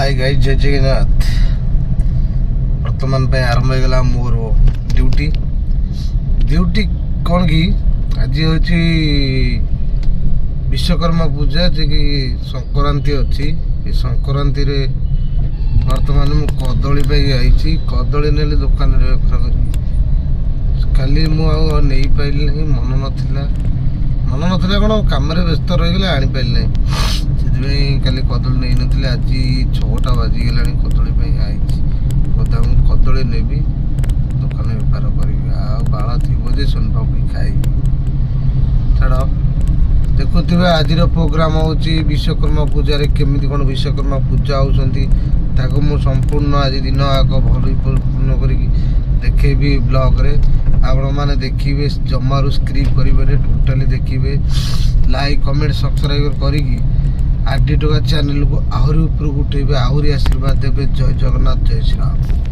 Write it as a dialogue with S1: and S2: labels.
S1: Hi guys, जय जगन्नाथ। वर्तमान पे आरंभ होगा मोर ड्यूटी कौन कि आज हूँ विश्वकर्मा पूजा जे कि संक्रांति अच्छी संक्रांति रे वर्तमान मु कदली पे आई कदली ने दुकान रे बेपार करी काली मु नहीं पाइली नहीं मन नाला कौन कम व्यस्त रहीगले आनीपारि ना से काली कदली नहीं नी आज 6टा बाजिगला कदली आई गोदाम कदली नेबी दुकान बेपार करी बाला थी सोन पापड़ी खाइबी छाड़ देखुवे आज प्रोग्राम हूँ विश्वकर्मा पूजा केमी कौन विश्वकर्मा पूजा होती संपूर्ण आज दिन आग भरपूर्ण कर देखेबी ब्लॉग रे आपण मैंने देखिए जमारू स्क्रिप करेंगे टोटाली देखिए लाइक कमेंट सब्सक्राइब करी आरडी टोका चैनल को आहरी ऊपर उठेबे आहरी आशीर्वाद देवे। जय जगन्नाथ, जय श्री राम।